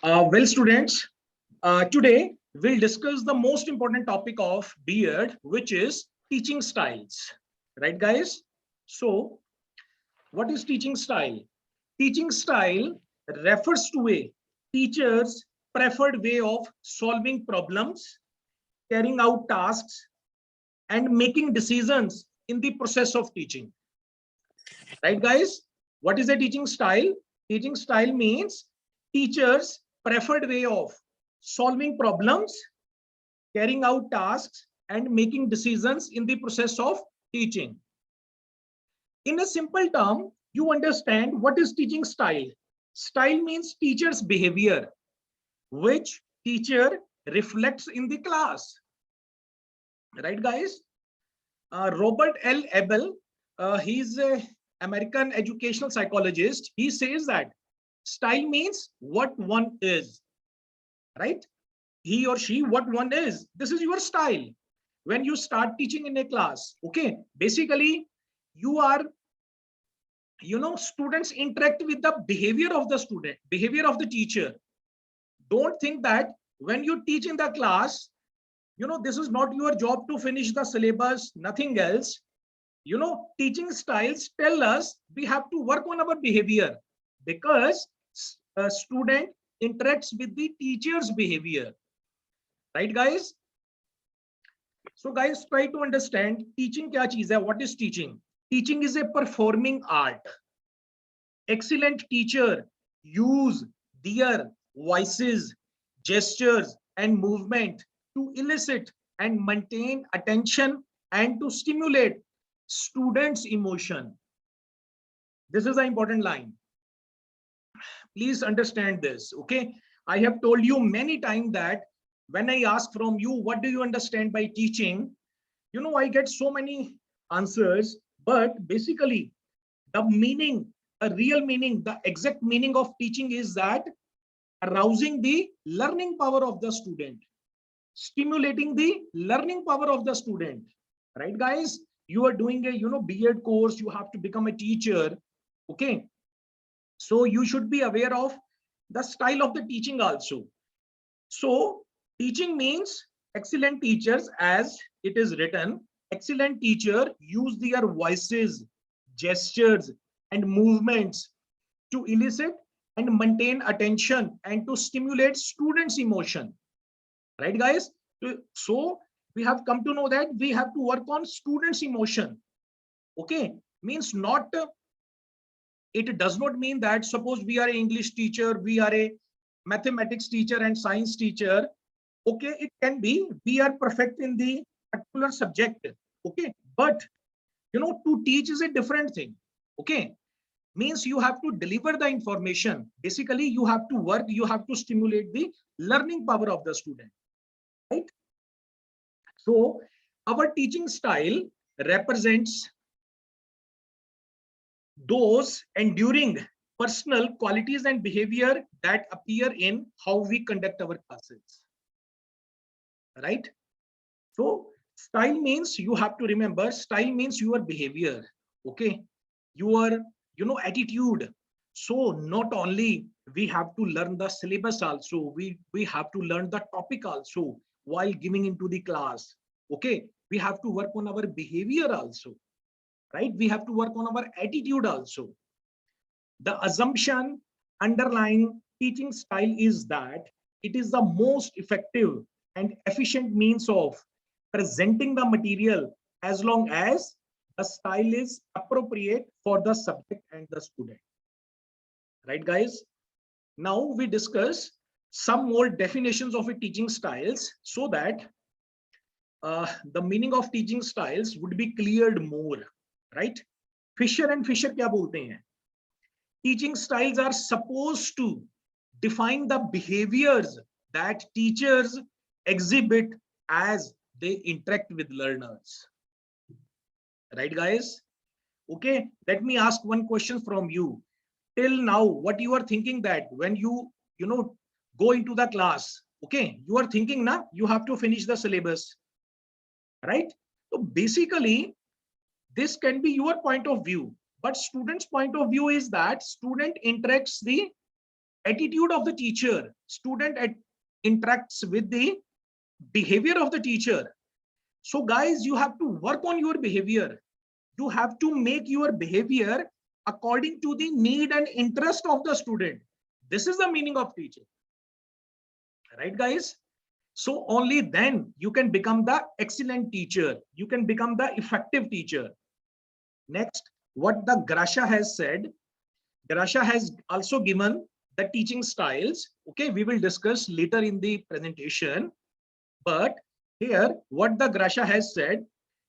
Well, students, today we'll discuss the most important topic of B.Ed, which is teaching styles. Right, guys? So, what is teaching style? Teaching style refers to a teacher's preferred way of solving problems, carrying out tasks, and making decisions in the process of teaching. Right, guys? What is a teaching style? Teaching style means teacher's preferred way of solving problems, carrying out tasks, and making decisions in the process of teaching. In a simple term, you understand what is teaching style. Style means teacher's behavior, which teacher reflects in the class. Right, guys? Robert L. Abel, he's a American educational psychologist. He says that style means what one is, right? He or she, what one is. This is your style. When you start teaching in a class, okay, basically you are, students interact with the behavior of the student, behavior of the teacher. Don't think that when you teach in the class, this is not your job to finish the syllabus, nothing else. Teaching styles tell us we have to work on our behavior because a student interacts with the teacher's behavior. Right, guys? So, guys, try to understand teaching kya cheez hai? What is teaching? Teaching is a performing art. Excellent teacher use their voices, gestures, and movement to elicit and maintain attention and to stimulate students' emotion. This is an important line. Please understand this, okay? I have told you many times that when I ask from you, what do you understand by teaching? I get so many answers, but basically the meaning, the real meaning, the exact meaning of teaching is that arousing the learning power of the student, stimulating the learning power of the student. Right, guys? You are doing a B.Ed course, you have to become a teacher, okay? So you should be aware of the style of the teaching also. So teaching means excellent teachers, as it is written, excellent teacher use their voices, gestures, and movements to elicit and maintain attention and to stimulate students' emotion. Right, guys? So we have come to know that we have to work on students' emotion. Okay, means not, it does not mean that suppose we are an English teacher, we are a mathematics teacher and science teacher. Okay, it can be we are perfect in the particular subject. Okay, but to teach is a different thing. Okay, means you have to deliver the information. Basically, you have to work, you have to stimulate the learning power of the student. Right? So our teaching style represents those enduring personal qualities and behavior that appear in how we conduct our classes. Right? So style means, you have to remember, style means your behavior, okay, your attitude. So not only we have to learn the syllabus also, we have to learn the topic also while giving into the class. Okay, we have to work on our behavior also, right? We have to work on our attitude also. The assumption underlying teaching style is that it is the most effective and efficient means of presenting the material as long as the style is appropriate for the subject and the student. Right, guys? Now we discuss some more definitions of a teaching styles so that the meaning of teaching styles would be cleared more. Right? Fisher and Fisher क्या बोलते हैं? Teaching styles are supposed to define the behaviors that teachers exhibit as they interact with learners. Right, guys? Okay, let me ask one question from you. Till now, what you are thinking that when you go into the class, okay, you are thinking na you have to finish the syllabus, right? So basically, this can be your point of view, but student's point of view is that student interacts the attitude of the teacher, interacts with the behavior of the teacher. So guys, you have to work on your behavior. You have to make your behavior according to the need and interest of the student. This is the meaning of teaching, right guys? So only then you can become the excellent teacher. You can become the effective teacher. Next, what the Grasha has said, Grasha has also given the teaching styles. Okay, we will discuss later in the presentation. But here, what the Grasha has said,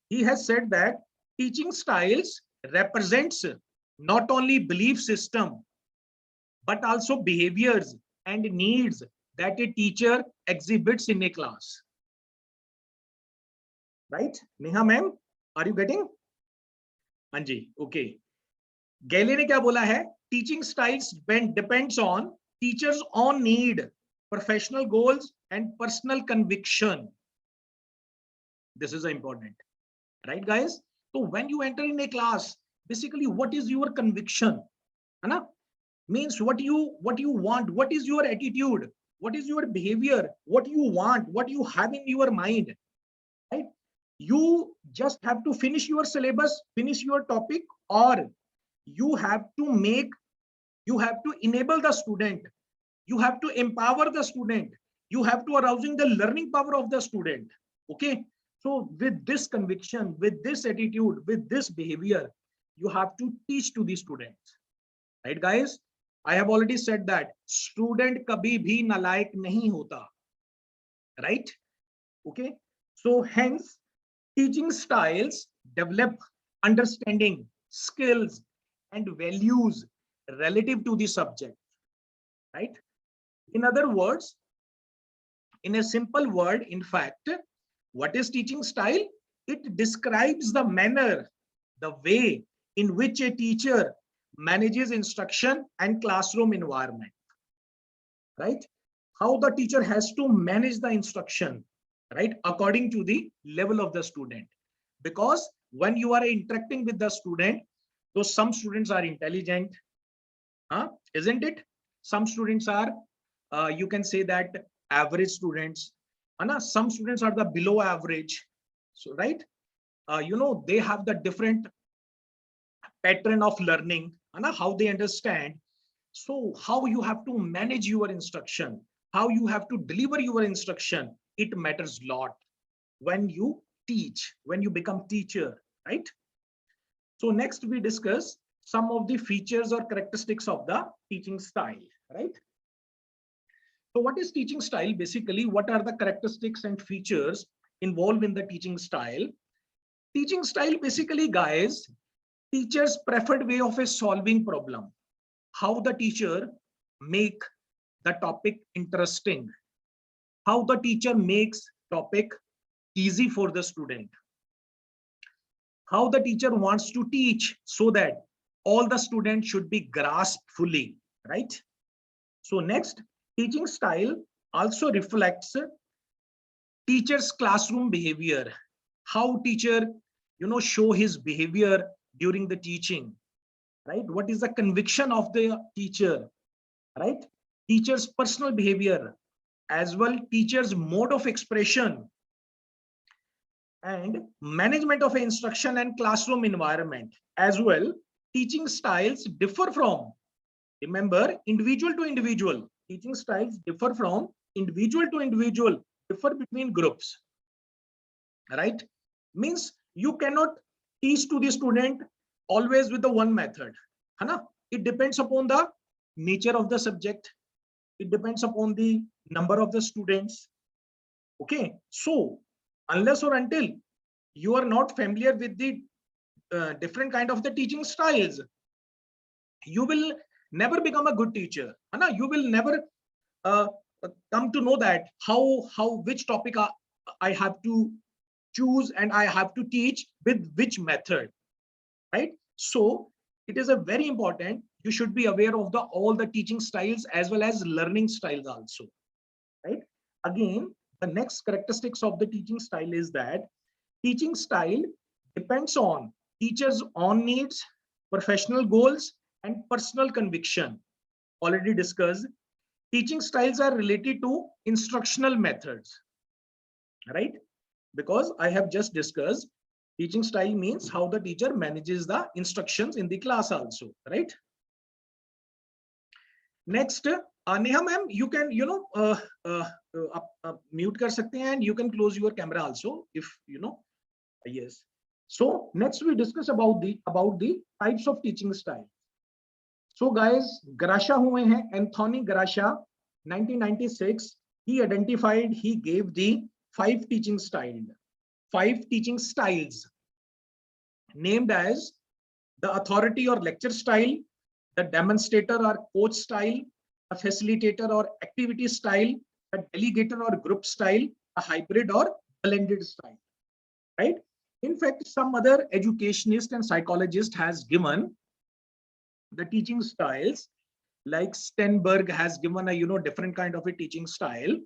he has said that teaching styles represents not only belief system, but also behaviors and needs that a teacher exhibits in a class. Right? Neha ma'am, are you getting? Anji, okay. Gale ने क्या बोला है? Teaching styles depends on teacher's own need, professional goals, and personal conviction. This is important, right, guys? So when you enter in a class, basically, what is your conviction? Anna? Means what you want, what is your attitude, what is your behavior, what you want, what you have in your mind, right? You just have to finish your syllabus, finish your topic, or you have to enable the student, you have to empower the student, you have to arousing the learning power of the student. Okay, so with this conviction, with this attitude, with this behavior, you have to teach to the students, right guys? I have already said that student kabhi bhi nalayak nahi hota, right? Okay, so hence teaching styles develop understanding, skills, and values relative to the subject, right? In other words, in a simple word, in fact, what is teaching style? It describes the manner, the way in which a teacher manages instruction and classroom environment, right? How the teacher has to manage the instruction, right? According to the level of the student. Because when you are interacting with the student, so some students are intelligent, isn't it? Some students are, you can say that average students, some students are the below average. So, right? They have the different pattern of learning, how they understand. So how you have to manage your instruction, how you have to deliver your instruction, it matters a lot when you teach, when you become teacher, right? So next we discuss some of the features or characteristics of the teaching style, right? So what is teaching style? Basically, what are the characteristics and features involved in the teaching style? Teaching style, basically, guys, teacher's preferred way of a solving problem. How the teacher make the topic interesting, how the teacher makes topic easy for the student, how the teacher wants to teach so that all the students should be grasped fully, right? So next, teaching style also reflects teacher's classroom behavior, how teacher show his behavior during the teaching, right? What is the conviction of the teacher, right? Teacher's personal behavior, as well teacher's mode of expression, and management of instruction and classroom environment. As well, teaching styles differ from, remember, individual to individual. Teaching styles differ from individual to individual, differ between groups, right? Means you cannot teach to the student always with the one method. It depends upon the nature of the subject. It depends upon the number of the students. Okay, so unless or until you are not familiar with the different kind of the teaching styles, you will never become a good teacher. You will never come to know that how which topic I have to choose and I have to teach with which method, right? So it is a very important, you should be aware of the all the teaching styles as well as learning styles also, right? Again, the next characteristics of the teaching style is that teaching style depends on teacher's own needs, professional goals, and personal conviction. Already discussed. teaching styles are related to instructional methods, right? Because I have just discussed teaching style means how the teacher manages the instructions in the class also, right? Next, Neha ma'am, you can mute kar sakte hain, and you can close your camera also if yes. So next we discuss about the types of teaching style. So guys, Grasha हुए हैं, Anthony Grasha, 1996. He identified, he gave the five teaching styles named as the authority or lecture style, the demonstrator or coach style, a facilitator or activity style, a delegator or group style, a hybrid or blended style, right? In fact, some other educationist and psychologist has given the teaching styles, like Stenberg has given a different kind of a teaching style.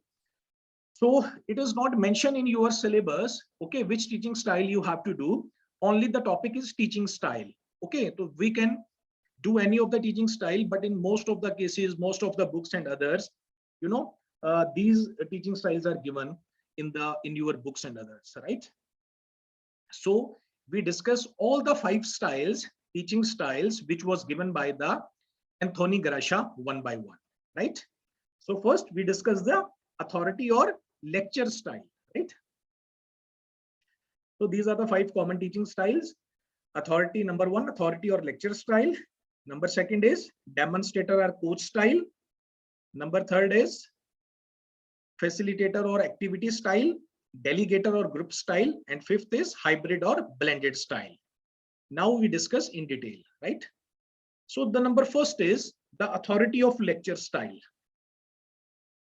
So it is not mentioned in your syllabus, okay, which teaching style you have to do. Only the topic is teaching style. Okay, so we can do any of the teaching style, but in most of the cases, most of the books and others, these teaching styles are given in your books and others, right? So we discuss all the five teaching styles, which was given by the Anthony Grasha one by one, right? So first we discuss the authority or lecture style, right? So these are the five common teaching styles. Authority, number one, authority or lecture style. Number second is demonstrator or coach style. Number third is facilitator or activity style, delegator or group style, and fifth is hybrid or blended style. Now we discuss in detail, right? So the number first is the authority of lecture style.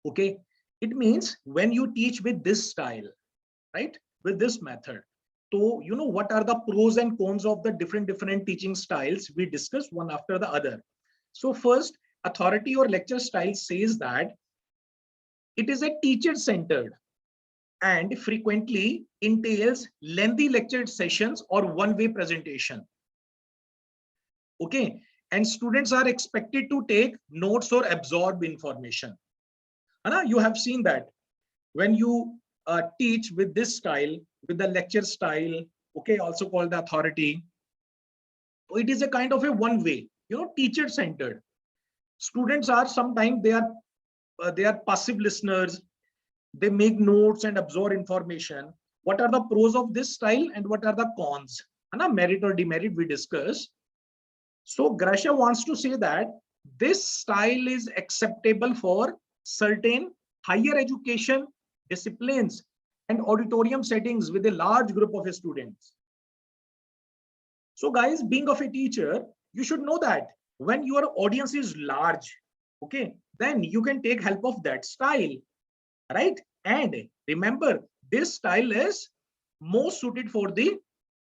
Okay, it means when you teach with this style, right, with this method. So what are the pros and cons of the different teaching styles? We discuss one after the other. So first, authority or lecture style says that it is a teacher centered and frequently entails lengthy lecture sessions or one-way presentation. Okay, and students are expected to take notes or absorb information. You have seen that when you teach with this style, with the lecture style, okay, also called the authority, it is a kind of a one way, teacher centered. Students are sometimes they are passive listeners. They make notes and absorb information. What are the pros of this style and what are the cons? Merit or demerit we discuss. So Grasha wants to say that this style is acceptable for certain higher education disciplines and auditorium settings with a large group of students. So guys, being of a teacher, you should know that when your audience is large, okay, then you can take help of that style, right? And remember, this style is most suited for the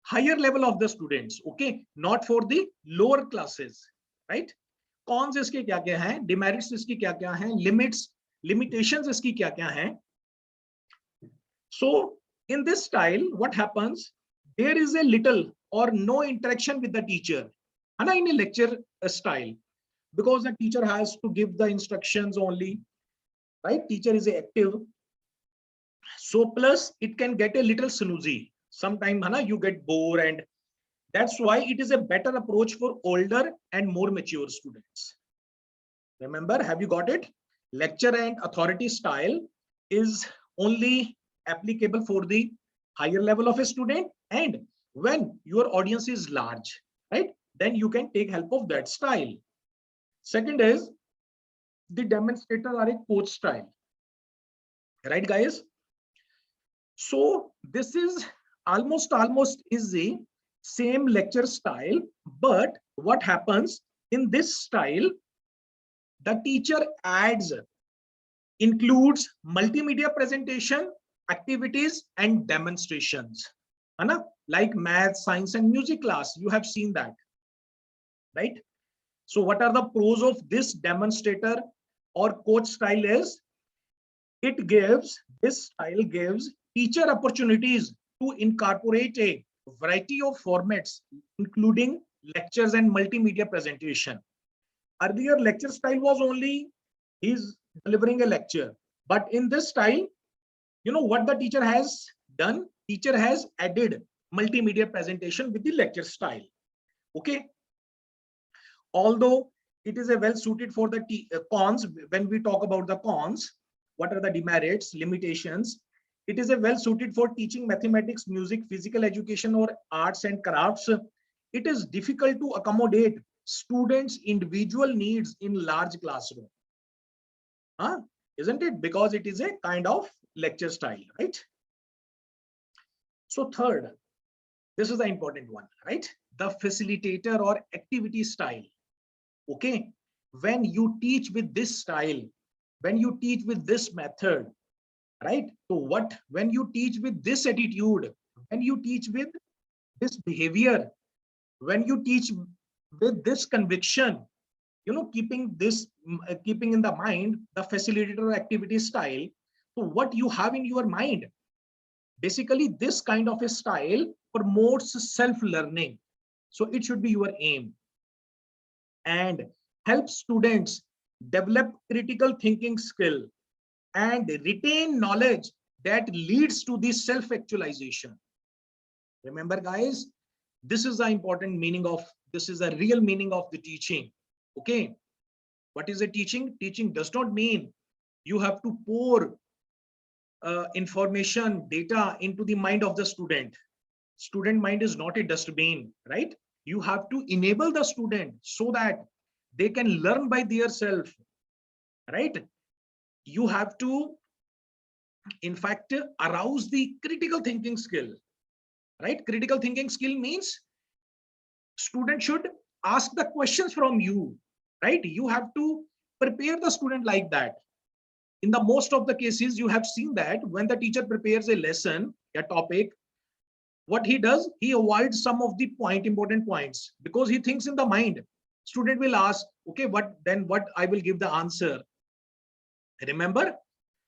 higher level of the students, okay, not for the lower classes, right? Cons इसके क्या क्या हैं, demerits इसकी क्या क्या हैं, limitations इसकी क्या क्या हैं. So in this style, what happens? There is a little or no interaction with the teacher, in a lecture style, because the teacher has to give the instructions only, right? Teacher is active. So plus it can get a little snoozy. Sometimes you get bored, and that's why it is a better approach for older and more mature students. Remember, have you got it? Lecture and authority style is only applicable for the higher level of a student, and when your audience is large, right, then you can take help of that style. Second is the demonstrator or a coach style, right guys? So this is almost is the same lecture style, but what happens in this style, the teacher includes multimedia presentation, activities and demonstrations, like math, science and music class. You have seen that, right? So what are the pros of this demonstrator or coach style is, this style gives teacher opportunities to incorporate a variety of formats, including lectures and multimedia presentation. Earlier lecture style was only He's delivering a lecture, but in this style, you know what the teacher has done? Teacher has added multimedia presentation with the lecture style. Okay. Although it is a well suited for the cons, when we talk about the cons, what are the demerits, limitations? It is a well suited for teaching mathematics, music, physical education, or arts and crafts. It is difficult to accommodate students' individual needs in large classroom. Huh? Isn't it? Because it is a kind of lecture style, right? So third, this is the important one, right? The facilitator or activity style. Okay. When you teach with this style, when you teach with this method, right? So what, when you teach with this attitude, when you teach with this behavior, when you teach with this conviction, you know, keeping this, keeping in the mind the facilitator activity style, so what you have in your mind, basically this kind of a style promotes self-learning. So it should be your aim, and help students develop critical thinking skill and retain knowledge that leads to the self-actualization. Remember guys, this is the important meaning of, this is the real meaning of the teaching. Okay. What is a teaching? Teaching does not mean you have to pour information, data into the mind of the student. Student mind is not a dustbin, right? You have to enable the student so that they can learn by themselves, right? You have to, in fact, arouse the critical thinking skill, right? Critical thinking skill means student should ask the questions from you, right? You have to prepare the student like that. In the most of the cases, you have seen that when the teacher prepares a lesson, a topic, what he does, he avoids some of the important points, because he thinks in the mind. Student will ask, okay, what then, what I will give the answer. Remember?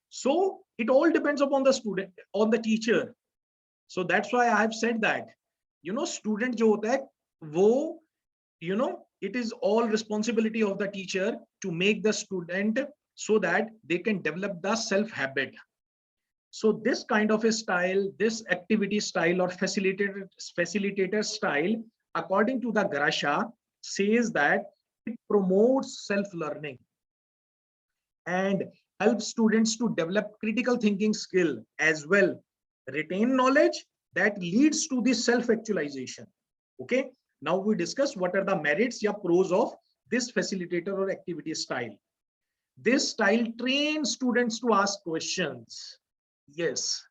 So it all depends upon the student, on the teacher. So that's why I have said that, you know, student jo hota hai, wo, you know, it is all responsibility of the teacher to make the student so that they can develop the self habit. So this kind of a style, this activity style or facilitator style, according to the Grasha, says that it promotes self-learning and helps students to develop critical thinking skill as well, retain knowledge that leads to the self-actualization. Okay. Now we discuss what are the merits or pros of this facilitator or activity style. This style trains students to ask questions. Yes.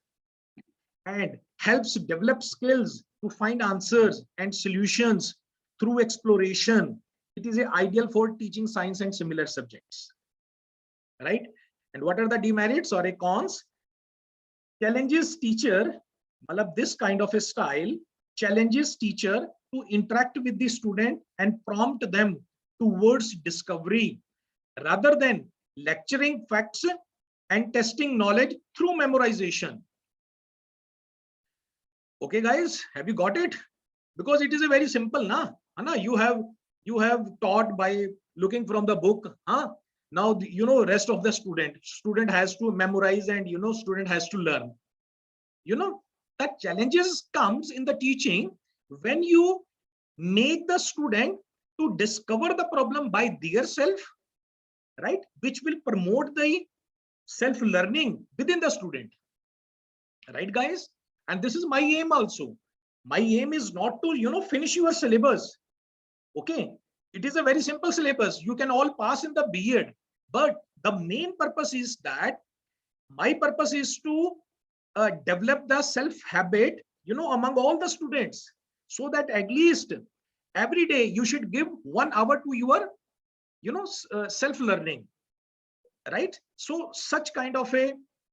And helps develop skills to find answers and solutions through exploration. It is ideal for teaching science and similar subjects, right? And what are the demerits or cons? Challenges teacher, this kind of a style challenges teacher to interact with the student and prompt them towards discovery rather than lecturing facts and testing knowledge through memorization. Okay guys, have you got it? Because it is a very simple, na? Anna, you have taught by looking from the book, huh? Now you know rest of the student has to memorize, and you know student has to learn. You know that challenges comes in the teaching when you make the student to discover the problem by their self, right? Which will promote the self learning within the student, right guys? And this is my aim also. My aim is not to, you know, finish your syllabus. Okay. It is a very simple syllabus. You can all pass in the B.Ed. But the main purpose is that my purpose is to develop the self habit, you know, among all the students, so that at least every day you should give 1 hour to your, you know, self learning, right? So such kind of a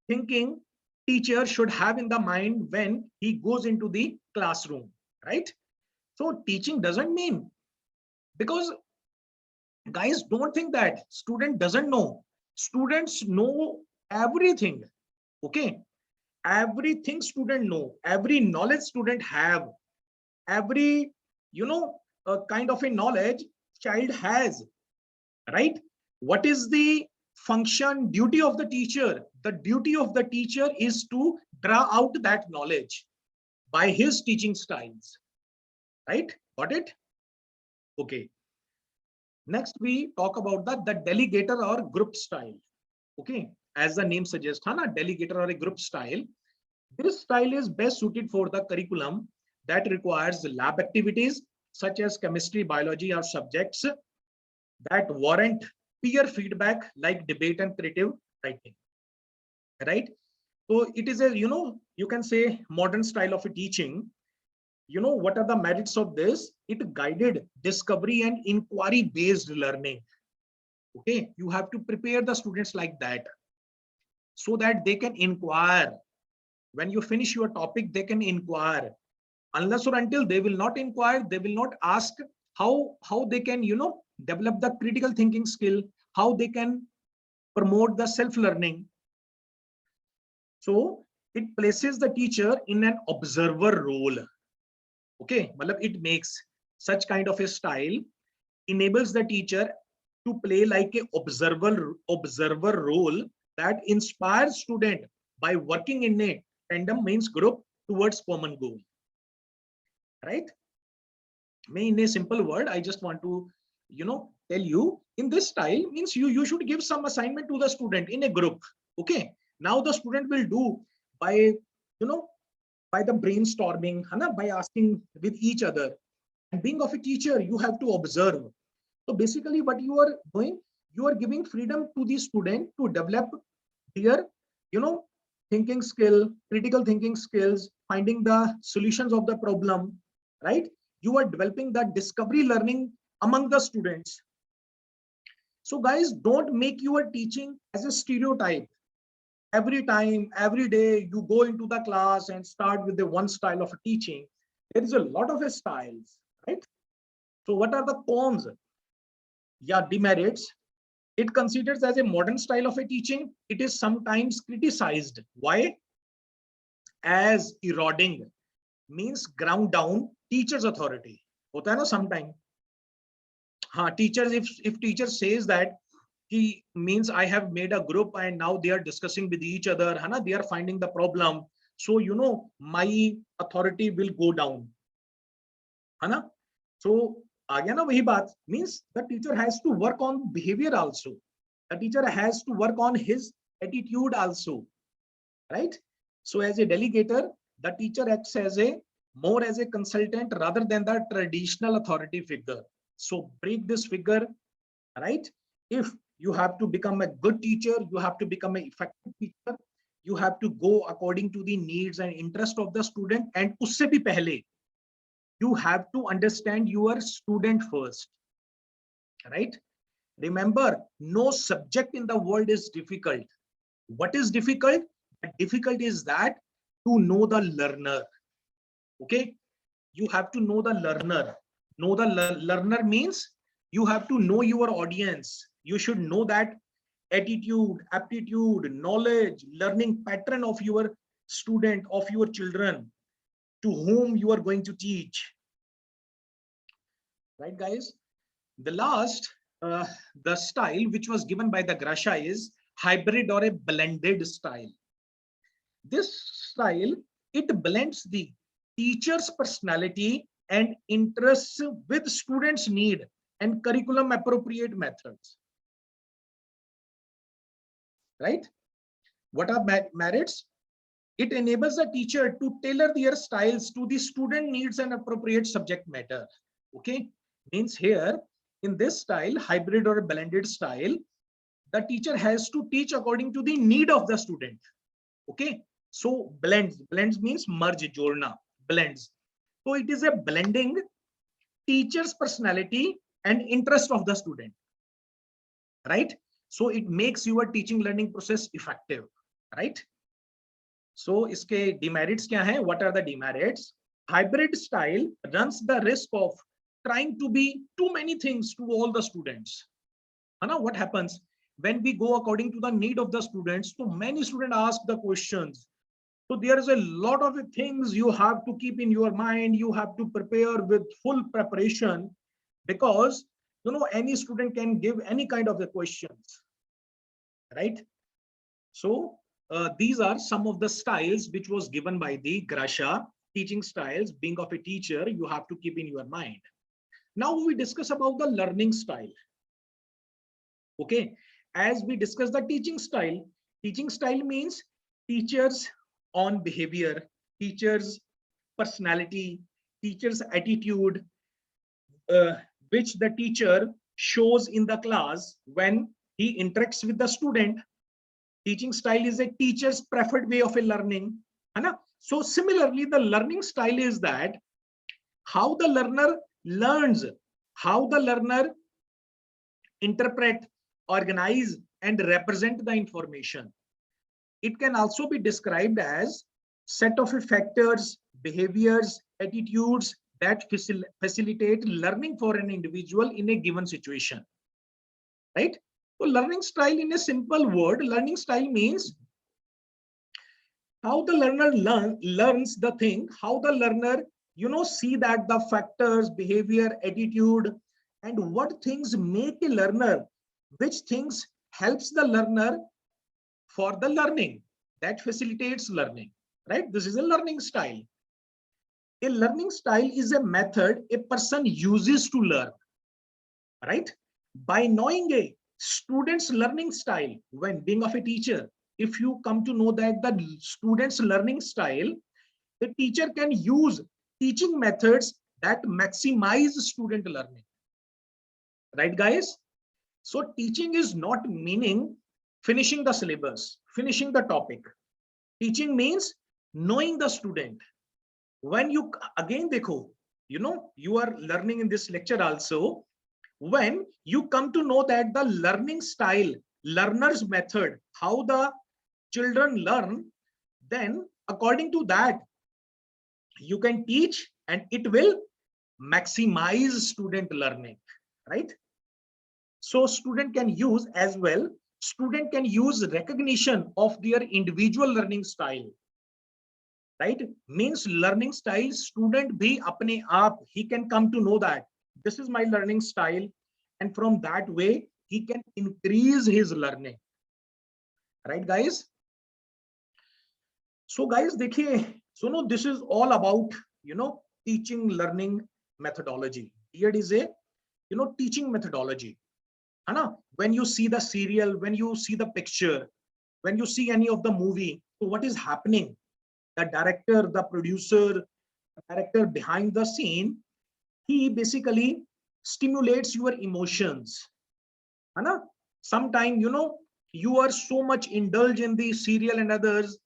thinking teacher should have in the mind when he goes into the classroom, right? So teaching doesn't mean, because guys, don't think that student doesn't know. Students know everything. Okay. Everything student know, every knowledge student have, every, you know, kind of a knowledge child has, right? What is the function, duty of the teacher. The duty of the teacher is to draw out that knowledge by his teaching styles. Right? Got it? Okay. Next, we talk about the delegator or group style. Okay. As the name suggests, na, delegator or a group style. This style is best suited for the curriculum that requires lab activities such as chemistry, biology, or subjects that warrant peer feedback like debate and creative writing. Right? So it is a, you can say modern style of a teaching. What are the merits of this? It guided discovery and inquiry based learning. Okay, you have to prepare the students like that so that they can inquire. When you finish your topic, they can inquire. Unless or until they will not inquire, they will not ask how they can, develop the critical thinking skill, how they can promote the self learning. So it places the teacher in an observer role. Okay, it makes such kind of a style enables the teacher to play like a observer role that inspires student by working in a tandem, means group, towards common goal. Right? In a simple word, I just want to tell you, in this style means you should give some assignment to the student in a group. Okay, now the student will do by by the brainstorming, by asking with each other. And being of a teacher, you have to observe. So basically what you are doing, you are giving freedom to the student to develop their thinking skill, critical thinking skills, finding the solutions of the problem. Right? You are developing that discovery learning among the students. So guys, don't make your teaching as a stereotype. Every time, every day you go into the class and start with the one style of teaching. There is a lot of styles, right? So what are the cons? Yeah, demerits. It considers as a modern style of a teaching. It is sometimes criticized. Why? As eroding, means ground down teacher's authority. Hota hai na sometime. Teachers, if teacher says that he means I have made a group and now they are discussing with each other, they are finding the problem. So my authority will go down. So again, wahi baat, means the teacher has to work on behavior also. The teacher has to work on his attitude also. Right? So as a delegator, the teacher acts as a more as a consultant rather than the traditional authority figure. So break this figure. Right? If you have to become a good teacher, you have to become an effective teacher, you have to go according to the needs and interest of the student, and usse bhi pehle you have to understand your student first. Right? Remember, no subject in the world is difficult. What is difficult? Difficult is that to know the learner. Okay, you have to know the learner. Know the learner means you have to know your audience. You should know that attitude, aptitude, knowledge, learning pattern of your student, of your children, to whom you are going to teach. Right, guys? The last, the style which was given by the Grasha is hybrid or a blended style. This style, it blends the teacher's personality and interests with students' need and curriculum appropriate methods. Right? What are merits? It enables a teacher to tailor their styles to the student needs and appropriate subject matter. Okay, means here in this style, hybrid or blended style, the teacher has to teach according to the need of the student. Okay, so blends means merge, jodna, blends. So it is a blending teacher's personality and interest of the student. Right? So it makes your teaching learning process effective. Right? So iske demerits kya hai? What are the demerits? Hybrid style runs the risk of trying to be too many things to all the students. What happens when we go according to the need of the students? So many students ask the questions. So there is a lot of things you have to keep in your mind. You have to prepare with full preparation, because any student can give any kind of the questions. right? So these are some of the styles which was given by the Grasha. Teaching styles, being of a teacher, you have to keep in your mind. Now we discuss about the learning style. Okay, as we discuss the teaching style means teachers on behavior, teachers personality, teachers attitude, uh, which the teacher shows in the class when he interacts with the student. Teaching style is a teacher's preferred way of a learning, है ना? So similarly the learning style is that how the learner learns, how the learner interpret, organize and represent the information. It can also be described as set of factors, behaviors, attitudes that facilitate learning for an individual in a given situation, right? So learning style, in a simple word, learning style means how the learner learns the thing, how the learner, see that the factors, behavior, attitude, and what things make a learner, which things helps the learner for the learning, that facilitates learning, right? This is a learning style. A learning style is a method a person uses to learn, right? By knowing a student's learning style, when being of a teacher, if you come to know that the student's learning style, the teacher can use teaching methods that maximize student learning, right guys? So teaching is not meaning finishing the syllabus, finishing the topic. Teaching means knowing the student. When you again dekho, you are learning in this lecture also, when you come to know that the learning style, learner's method, how the children learn, then according to that you can teach and it will maximize student learning, right? So student can use as well, student can use recognition of their individual learning style, right? Means learning style, student bhi apne aap, he can come to know that this is my learning style, and from that way he can increase his learning, right guys? So guys dekhiye, so no, this is all about teaching learning methodology. Here is a teaching methodology, है ना? When you see the serial, when you see the picture, when you see any of the movie, so what is happening? The director, the producer, the character behind the scene, he basically stimulates your emotions, है ना? Sometime you are so much indulged in the serial and others,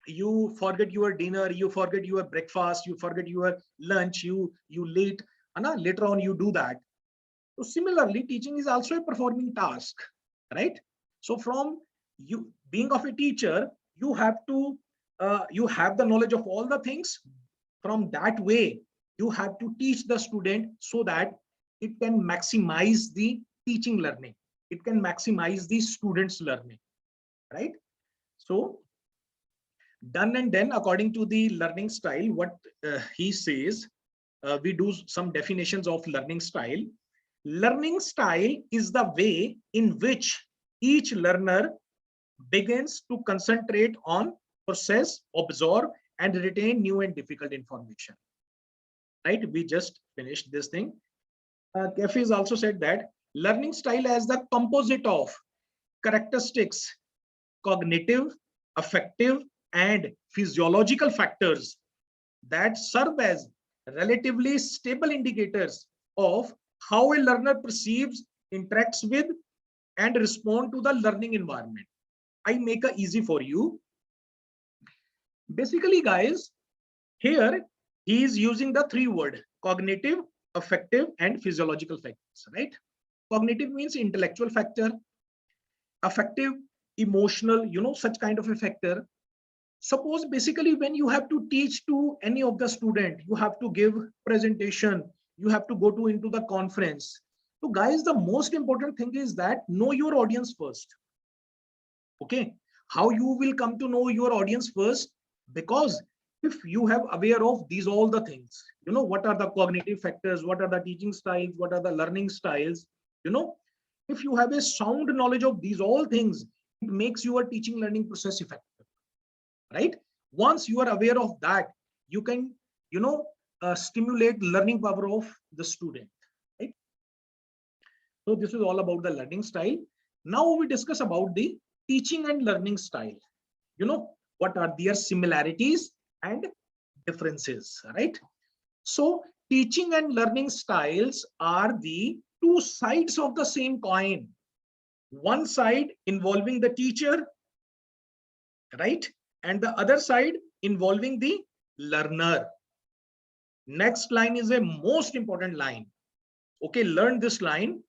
you forget your dinner, you forget your breakfast, you forget your lunch, you late, है ना? Later on you do that. So similarly, teaching is also a performing task, right? So from you being of a teacher, you have to you have the knowledge of all the things. From that way, you have to teach the student so that it can maximize the teaching learning. It can maximize the students' learning, right? So done and then according to the learning style, what he says, we do some definitions of learning style. Learning style is the way in which each learner begins to concentrate on, process, absorb, and retain new and difficult information. Right? We just finished this thing. Kefi has also said that learning style as the composite of characteristics, cognitive, affective, and physiological factors that serve as relatively stable indicators of how a learner perceives, interacts with, and respond to the learning environment. I make it easy for you. Basically, guys, here he is using the three words: cognitive, affective, and physiological factors, right? Cognitive means intellectual factor, affective, emotional, such kind of a factor. Suppose basically when you have to teach to any of the student, you have to give presentation, you have to go to into the conference. So guys, the most important thing is that know your audience first. Okay, how you will come to know your audience first? Because if you have aware of these all the things, what are the cognitive factors, what are the teaching styles, what are the learning styles, If you have a sound knowledge of these all things, it makes your teaching learning process effective, right? Once you are aware of that, you can, you know, stimulate learning power of the student, right? So this is all about the learning style. Now we discuss about the teaching and learning style. You know, what are their similarities and differences, right? So teaching and learning styles are the two sides of the same coin. One side involving the teacher, right? And the other side involving the learner. Next line is a most important line. Okay, learn this line.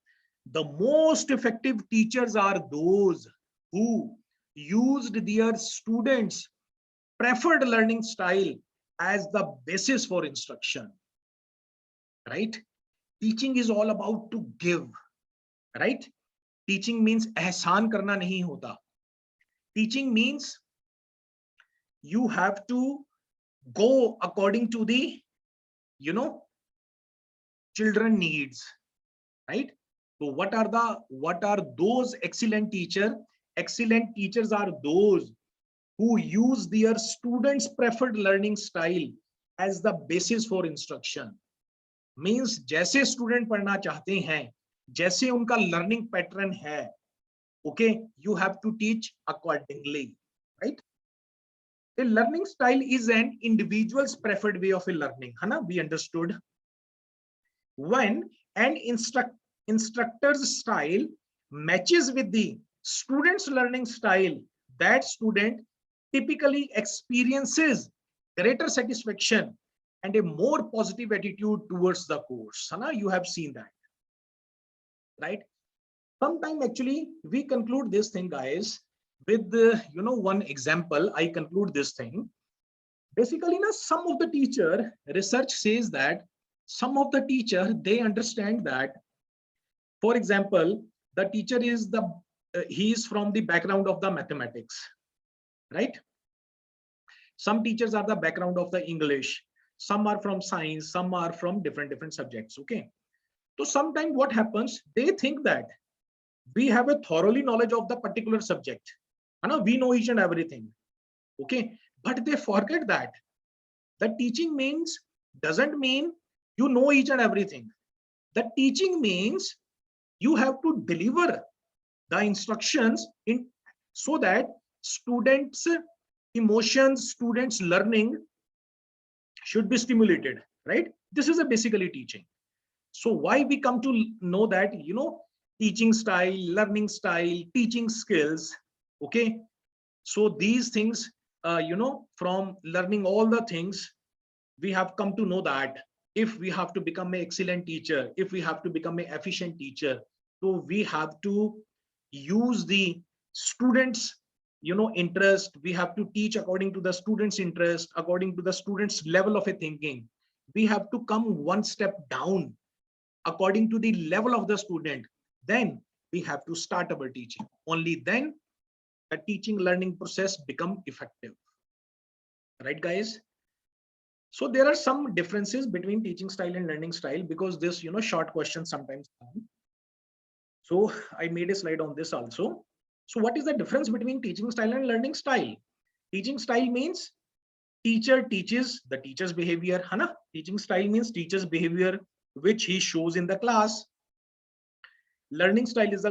The most effective teachers are those who used their students' preferred learning style as the basis for instruction, right? Teaching is all about to give, right? Teaching means ehsan karna nahi hota. Teaching means you have to go according to the, you know, children needs, right? So what are those excellent teachers? Excellent teachers are those who use their students' preferred learning style as the basis for instruction. Means जैसे student पढ़ना चाहते हैं, जैसे उनका learning pattern है, okay, you have to teach accordingly, right? A learning style is an individual's preferred way of a learning, है ना? We understood. When an instructor's style matches with the student's learning style, that student typically experiences greater satisfaction and a more positive attitude towards the course. Sana, you have seen that, right? Sometime actually we conclude this thing, guys, with you know, one example. I conclude this thing. Basically, na, some of the teacher research says that some of the teacher, they understand that, for example, the teacher is the he is from the background of the mathematics, right? Some teachers are the background of the English, some are from science, some are from different subjects, okay? So sometimes what happens, they think that we have a thoroughly knowledge of the particular subject, and we know each and everything, okay? But they forget that the teaching means doesn't mean you know each and everything. The teaching means you have to deliver the instructions in so that students' emotions, students' learning should be stimulated, right? This is a basically teaching. So why we come to know that, you know, teaching style, learning style, teaching skills, okay? So these things, you know, from learning all the things, we have come to know that if we have to become an excellent teacher, if we have to become an efficient teacher, so we have to use the students, you know, interest. We have to teach according to the students' interest, according to the students' level of a thinking. We have to come one step down according to the level of the student. Then we have to start our teaching. Only then the teaching learning process become effective, right, guys? So there are some differences between teaching style and learning style, because this, you know, short questions sometimes come. So I made a slide on this also. So what is the difference between teaching style and learning style? Teaching style means teacher teaches the teacher's behavior, Hana. Teaching style means teacher's behavior which he shows in the class. Learning style is the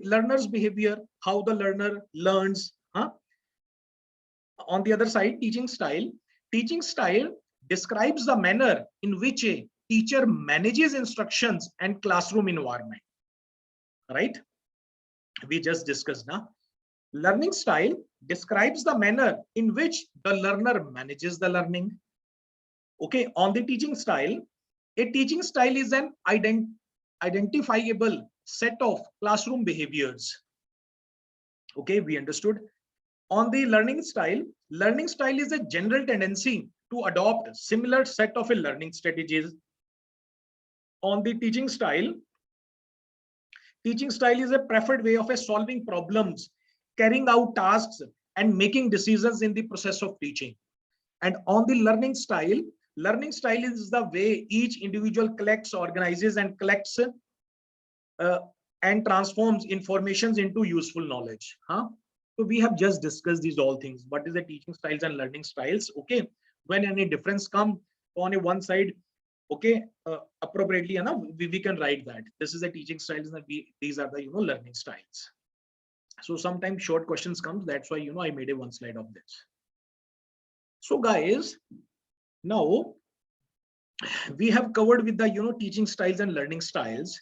learner's behavior, how the learner learns. Huh? On the other side, teaching style describes the manner in which a teacher manages instructions and classroom environment, right? We just discussed now. Learning style describes the manner in which the learner manages the learning. Okay, on the teaching style, a teaching style is an identifiable set of classroom behaviors. Okay, we understood. On the learning style is a general tendency to adopt similar set of learning strategies. On the teaching style is a preferred way of solving problems, carrying out tasks, and making decisions in the process of teaching. And on the learning style is the way each individual collects, organizes, and collects and transforms informations into useful knowledge. Huh? So we have just discussed these all things. What is the teaching styles and learning styles? Okay. When any difference come on a one side, okay, appropriately enough, we can write that this is the teaching styles and these are the learning styles. So sometimes short questions comes. That's why I made a one slide of this. So guys, now we have covered with the teaching styles and learning styles.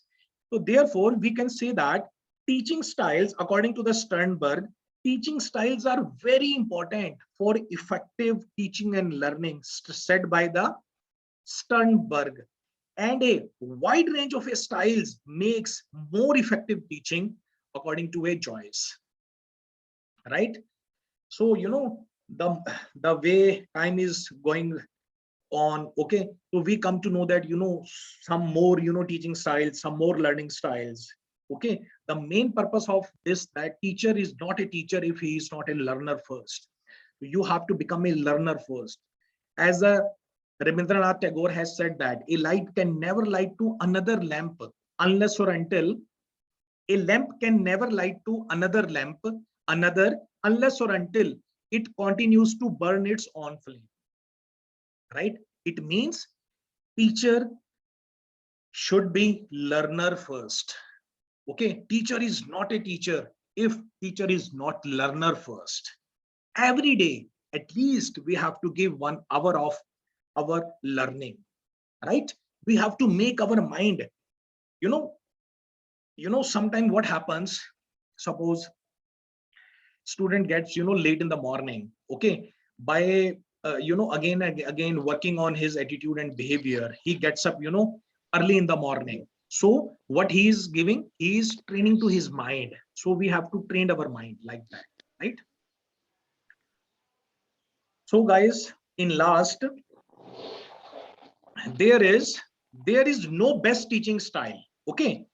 So therefore we can say that teaching styles, according to the Sternberg, teaching styles are very important for effective teaching and learning, said by the Sternberg. And a wide range of styles makes more effective teaching, according to a Joyce. Right? So the way time is going on, okay, so we come to know that some more teaching styles, some more learning styles. Okay, the main purpose of this, that teacher is not a teacher if he is not a learner first. You have to become a learner first. As a Rabindranath Tagore has said that a light can never light to another lamp unless or until a lamp can never light to another unless or until it continues to burn its own flame. Right? It means teacher should be learner first. Okay, teacher is not a teacher if teacher is not learner first. Every day, at least we have to give 1 hour of our learning. Right? We have to make our mind, sometimes what happens, suppose student gets late in the morning, okay, by again working on his attitude and behavior, he gets up early in the morning. So what he is giving, he is training to his mind. So we have to train our mind like that, right? So guys, in last, there is no best teaching style. Okay,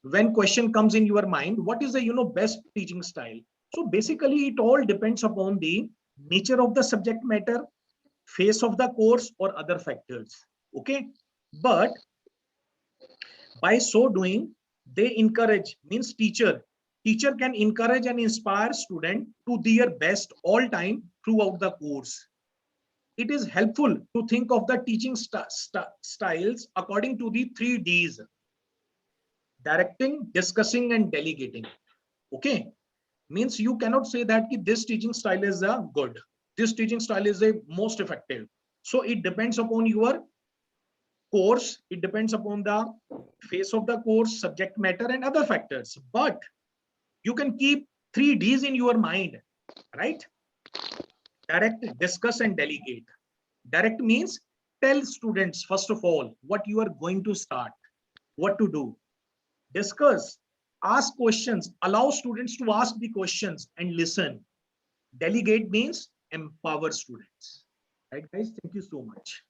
when question comes in your mind, what is the best teaching style? So basically it all depends upon the nature of the subject matter, phase of the course, or other factors. Okay, but by so doing, they encourage, means teacher can encourage and inspire student to their best all time throughout the course. It is helpful to think of the teaching styles according to the 3 Ds: directing, discussing, and delegating. Okay, means you cannot say that this teaching style is a good, this teaching style is a most effective. So it depends upon your course, it depends upon the phase of the course, subject matter, and other factors. But you can keep 3 Ds in your mind, right? Direct, discuss, and delegate. Direct means tell students first of all what you are going to start, what to do. Discuss, ask questions, allow students to ask the questions and listen. Delegate means empower students. Right, guys? Thank you so much.